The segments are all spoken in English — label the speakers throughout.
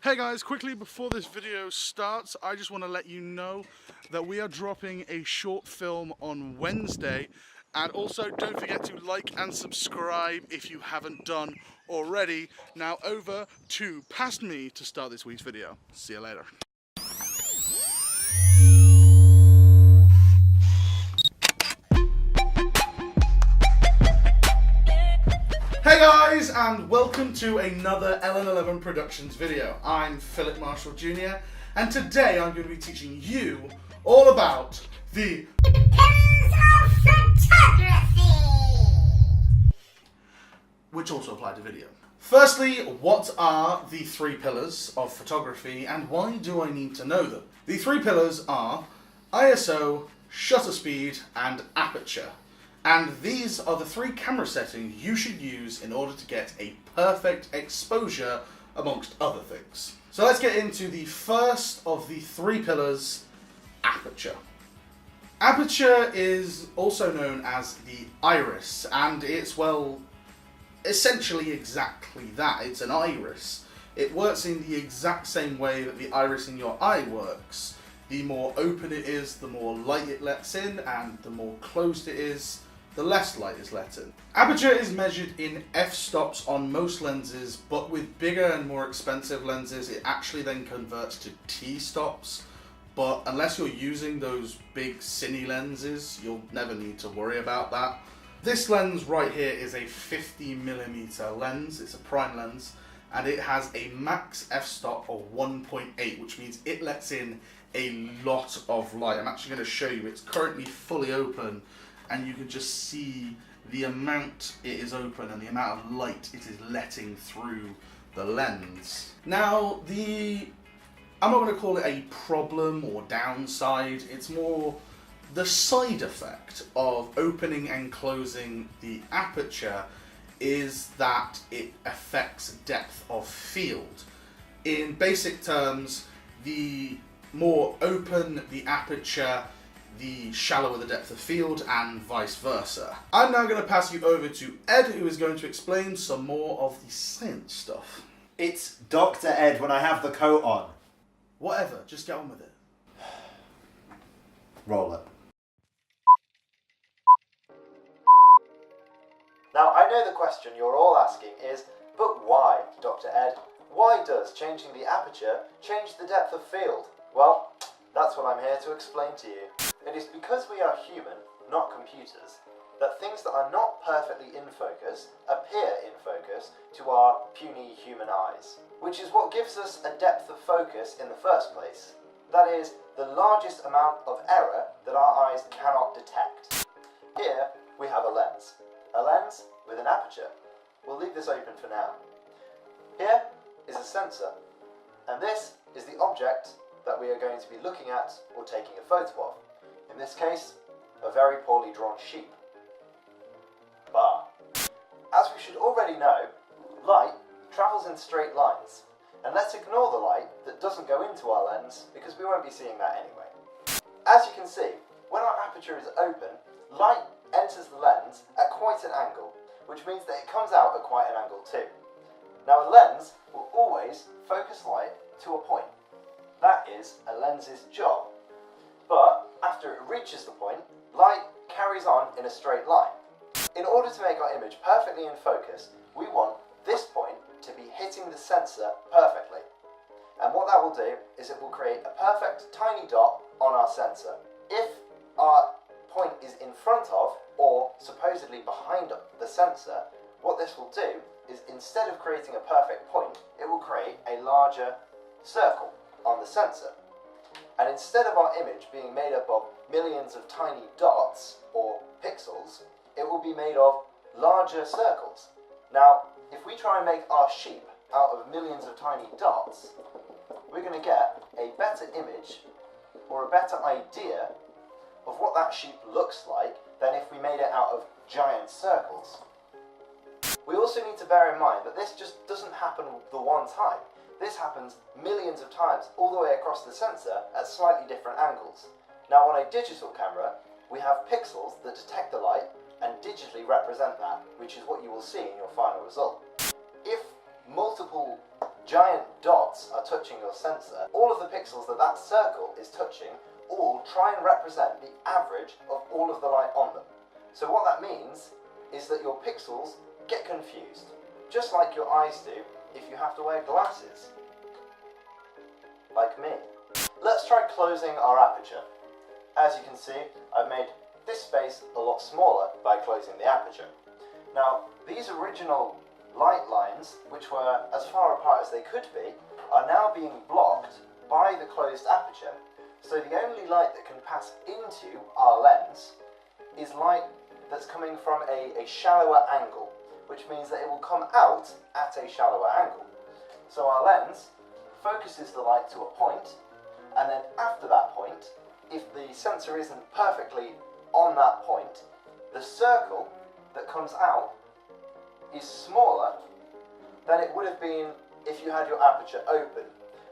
Speaker 1: Hey guys, quickly before this video starts, I just want to let you know that we are dropping a short film on Wednesday, and also don't forget to like and subscribe if you haven't done already. Now over to past me to start this week's video. See you later. Hey guys, and welcome to another LN11 Productions video. I'm Philip Marshall Jr. and today I'm going to be teaching you all about the pillars of photography, which also apply to video. Firstly, what are the three pillars of photography and why do I need to know them? The three pillars are ISO, shutter speed and aperture. And these are the three camera settings you should use in order to get a perfect exposure, amongst other things. So let's get into the first of the three pillars, aperture. Aperture is also known as the iris, and it's, well, essentially exactly that. It's an iris. It works in the exact same way that the iris in your eye works. The more open it is, the more light it lets in, and the more closed it is, the less light is let in. Aperture is measured in f-stops on most lenses, but with bigger and more expensive lenses it actually then converts to t-stops. But unless you're using those big cine lenses, you'll never need to worry about that. This lens right here is a 50mm lens, it's a prime lens, and it has a max f-stop of 1.8, which means it lets in a lot of light. I'm actually going to show you, it's currently fully open, and you can just see the amount it is open and the amount of light it is letting through the lens. Now, I'm not going to call it a problem or downside, it's more the side effect of opening and closing the aperture is that it affects depth of field. In basic terms, the more open the aperture, the shallower the depth of field, and vice versa. I'm now going to pass you over to Ed, who is going to explain some more of the science stuff.
Speaker 2: It's Dr. Ed when I have the coat on.
Speaker 1: Whatever, just get on with it.
Speaker 2: Roll it. Now, I know the question you're all asking is, but why, Dr. Ed? Why does changing the aperture change the depth of field? Well, that's what I'm here to explain to you. It is because we are human, not computers, that things that are not perfectly in focus appear in focus to our puny human eyes, which is what gives us a depth of focus in the first place. That is, the largest amount of error that our eyes cannot detect. Here we have a lens with an aperture. We'll leave this open for now. Here is a sensor, and this is the object that we are going to be looking at or taking a photo of. In this case, a very poorly drawn sheep. But, as we should already know, light travels in straight lines, and let's ignore the light that doesn't go into our lens because we won't be seeing that anyway. As you can see, when our aperture is open, light enters the lens at quite an angle, which means that it comes out at quite an angle too. Now, a lens will always focus light to a point. That is a lens's job. But after it reaches the point, light carries on in a straight line. In order to make our image perfectly in focus, we want this point to be hitting the sensor perfectly. And what that will do is it will create a perfect tiny dot on our sensor. If our point is in front of, or supposedly behind the sensor, what this will do is instead of creating a perfect point, it will create a larger circle on the sensor. And instead of our image being made up of millions of tiny dots, or pixels, it will be made of larger circles. Now, if we try and make our sheep out of millions of tiny dots, we're going to get a better image, or a better idea, of what that sheep looks like than if we made it out of giant circles. We also need to bear in mind that this just doesn't happen the one time. This happens millions of times all the way across the sensor at slightly different angles. Now, on a digital camera, we have pixels that detect the light and digitally represent that, which is what you will see in your final result. If multiple giant dots are touching your sensor, all of the pixels that that circle is touching all try and represent the average of all of the light on them. So what that means is that your pixels get confused, just like your eyes do if you have to wear glasses. Like me. Let's try closing our aperture. As you can see, I've made this space a lot smaller by closing the aperture. Now, these original light lines, which were as far apart as they could be, are now being blocked by the closed aperture. So the only light that can pass into our lens is light that's coming from a shallower angle, which means that it will come out at a shallower angle. So our lens focuses the light to a point, and then after that point, if the sensor isn't perfectly on that point, the circle that comes out is smaller than it would have been if you had your aperture open,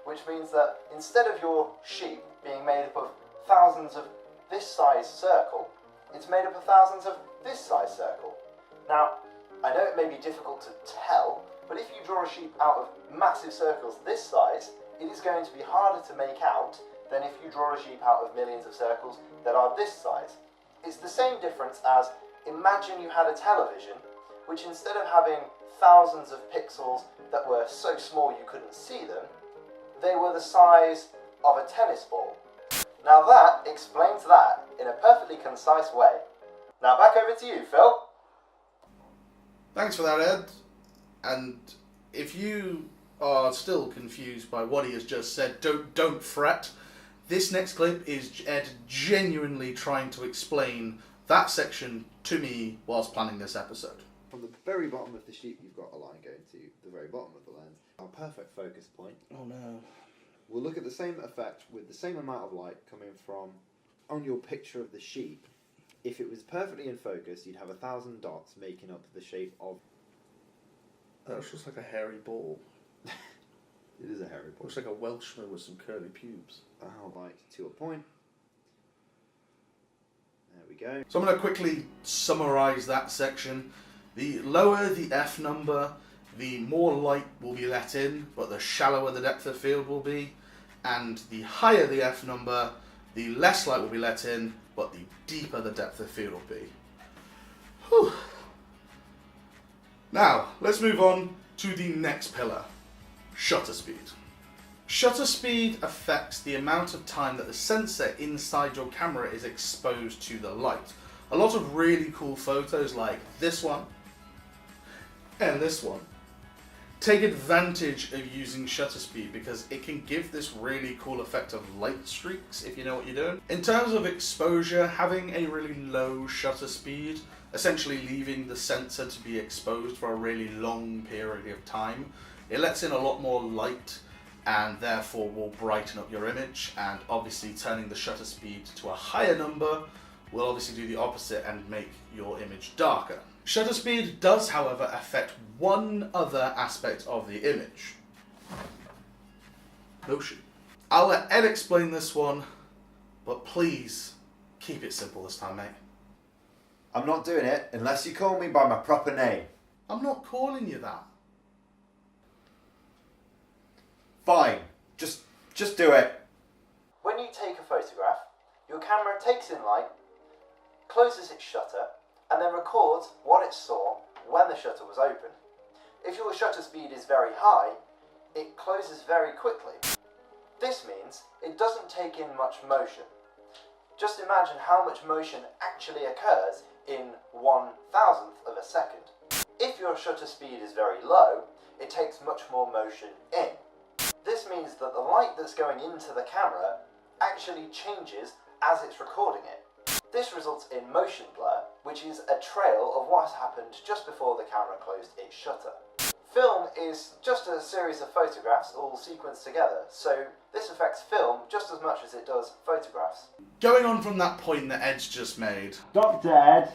Speaker 2: which means that instead of your sheep being made up of thousands of this size circle, it's made up of thousands of this size circle. Now, I know it may be difficult to tell, but if you draw a sheep out of massive circles this size, it is going to be harder to make out than if you draw a sheep out of millions of circles that are this size. It's the same difference as, imagine you had a television, which instead of having thousands of pixels that were so small you couldn't see them, they were the size of a tennis ball. Now that explains that in a perfectly concise way. Now back over to you, Phil.
Speaker 1: Thanks for that, Ed. And if you are still confused by what he has just said, don't fret. This next clip is Ed genuinely trying to explain that section to me whilst planning this episode.
Speaker 3: From the very bottom of the sheet, you've got a line going to the very bottom of the lens. Our perfect focus point.
Speaker 1: Oh no.
Speaker 3: We'll look at the same effect with the same amount of light coming from on your picture of the sheep. If it was perfectly in focus, you'd have 1,000 dots making up the shape of...
Speaker 1: That looks just like a hairy ball.
Speaker 3: It is a hairy ball.
Speaker 1: Looks like a Welshman with some curly pubes.
Speaker 3: Our light to a point. There we go.
Speaker 1: So I'm going to quickly summarise that section. The lower the F number, the more light will be let in, but the shallower the depth of field will be. And the higher the F number, the less light will be let in, but the deeper the depth of field will be. Whew. Now, let's move on to the next pillar, shutter speed. Shutter speed affects the amount of time that the sensor inside your camera is exposed to the light. A lot of really cool photos like this one and this one take advantage of using shutter speed because it can give this really cool effect of light streaks if you know what you're doing. In terms of exposure, having a really low shutter speed, essentially leaving the sensor to be exposed for a really long period of time, it lets in a lot more light and therefore will brighten up your image, and obviously turning the shutter speed to a higher number will obviously do the opposite and make your image darker. Shutter speed does, however, affect one other aspect of the image. Motion. I'll let Ed explain this one, but please keep it simple this time, mate.
Speaker 2: I'm not doing it unless you call me by my proper name.
Speaker 1: I'm not calling you that.
Speaker 2: Fine, just do it. When you take a photograph, your camera takes in light, closes its shutter, and then records what it saw when the shutter was open. If your shutter speed is very high, it closes very quickly. This means it doesn't take in much motion. Just imagine how much motion actually occurs in 1/1000th of a second. If your shutter speed is very low, it takes much more motion in. This means that the light that's going into the camera actually changes as it's recording it. This results in motion blur, which is a trail of what has happened just before the camera closed its shutter. Film is just a series of photographs all sequenced together, so this affects film just as much as it does photographs.
Speaker 1: Going on from that point that Ed's just made,
Speaker 2: Dr. Ed.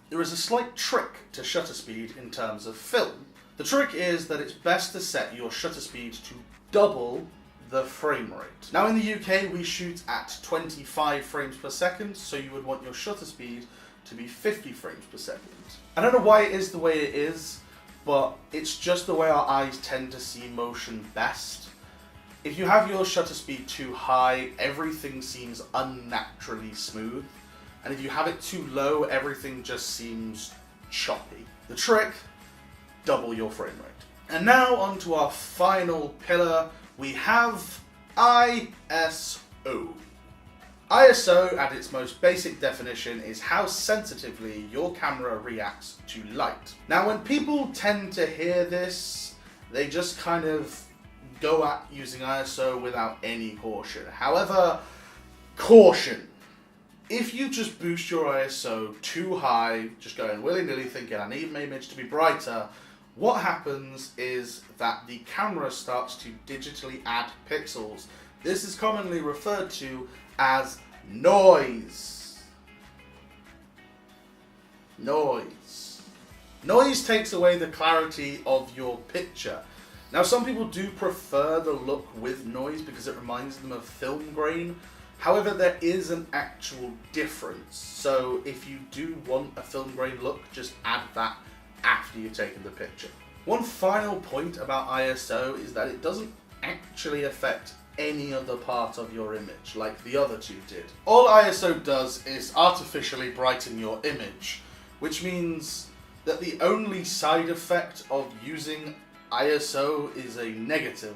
Speaker 1: there is a slight trick to shutter speed in terms of film. The trick is that it's best to set your shutter speed to double the frame rate. Now in the UK we shoot at 25 frames per second, so you would want your shutter speed to be 50 frames per second. I don't know why it is the way it is, but it's just the way our eyes tend to see motion best. If you have your shutter speed too high, everything seems unnaturally smooth. And if you have it too low, everything just seems choppy. The trick, double your frame rate. And now onto our final pillar, we have ISO. ISO, at its most basic definition, is how sensitively your camera reacts to light. Now, when people tend to hear this, they just kind of go at using ISO without any caution. However, caution. If you just boost your ISO too high, just going willy-nilly thinking I need my image to be brighter, what happens is that the camera starts to digitally add pixels. This is commonly referred to as noise. Noise. Noise takes away the clarity of your picture. Now, some people do prefer the look with noise because it reminds them of film grain. However, there is an actual difference. So if you do want a film grain look, just add that after you've taken the picture. One final point about ISO is that it doesn't actually affect any other part of your image like the other two did. All ISO does is artificially brighten your image, which means that the only side effect of using ISO is a negative.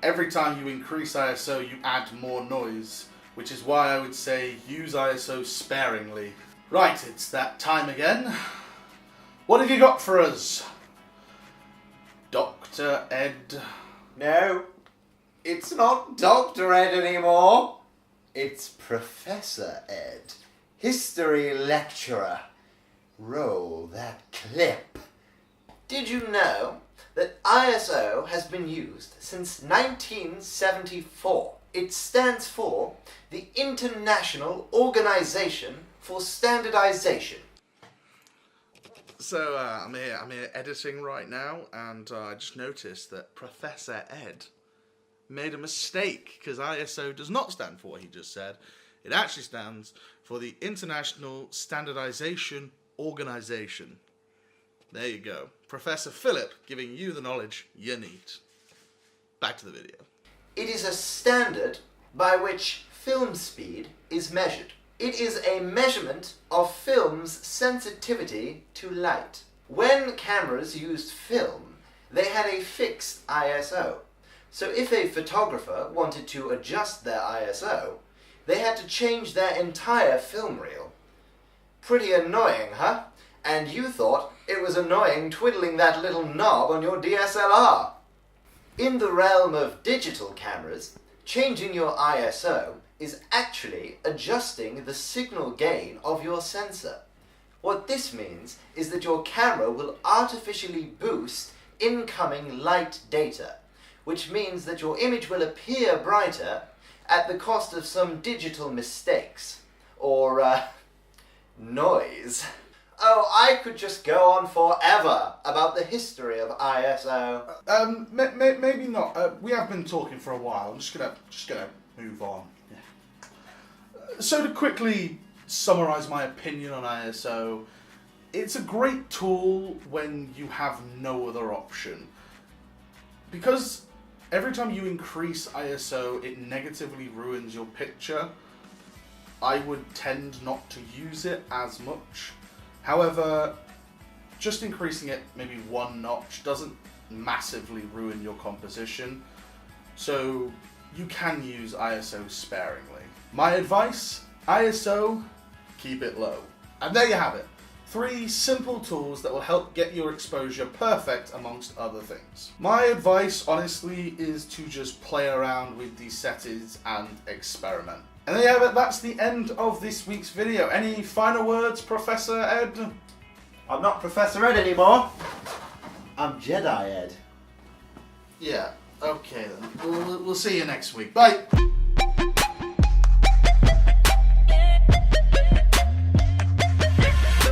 Speaker 1: Every time you increase ISO, you add more noise, which is why I would say use ISO sparingly. Right, it's that time again. What have you got for us, Dr. Ed?
Speaker 4: No, it's not Dr. Ed anymore. It's Professor Ed, history lecturer. Roll that clip. Did you know that ISO has been used since 1974? It stands for the International Organization for Standardization.
Speaker 1: So I'm here editing right now, and I just noticed that Professor Ed made a mistake because ISO does not stand for what he just said. It actually stands for the International Standardization Organization. There you go. Professor Philip giving you the knowledge you need. Back to the video.
Speaker 2: It is a standard by which film speed is measured. It is a measurement of film's sensitivity to light. When cameras used film, they had a fixed ISO. So if a photographer wanted to adjust their ISO, they had to change their entire film reel. Pretty annoying, huh? And you thought it was annoying twiddling that little knob on your DSLR. In the realm of digital cameras, changing your ISO is actually adjusting the signal gain of your sensor. What this means is that your camera will artificially boost incoming light data, which means that your image will appear brighter at the cost of some digital mistakes, or noise. Oh, I could just go on forever about the history of ISO.
Speaker 1: Maybe not. We have been talking for a while. I'm just gonna move on. Yeah. So to quickly summarize my opinion on ISO, it's a great tool when you have no other option. Because every time you increase ISO, it negatively ruins your picture. I would tend not to use it as much. However, just increasing it maybe one notch doesn't massively ruin your composition, so you can use ISO sparingly. My advice, ISO, keep it low. And there you have it. 3 simple tools that will help get your exposure perfect amongst other things. My advice, honestly, is to just play around with these settings and experiment. And there you have it, that's the end of this week's video. Any final words, Professor Ed?
Speaker 3: I'm not Professor Ed anymore. I'm Jedi Ed.
Speaker 1: Yeah, okay then. We'll see you next week. Bye!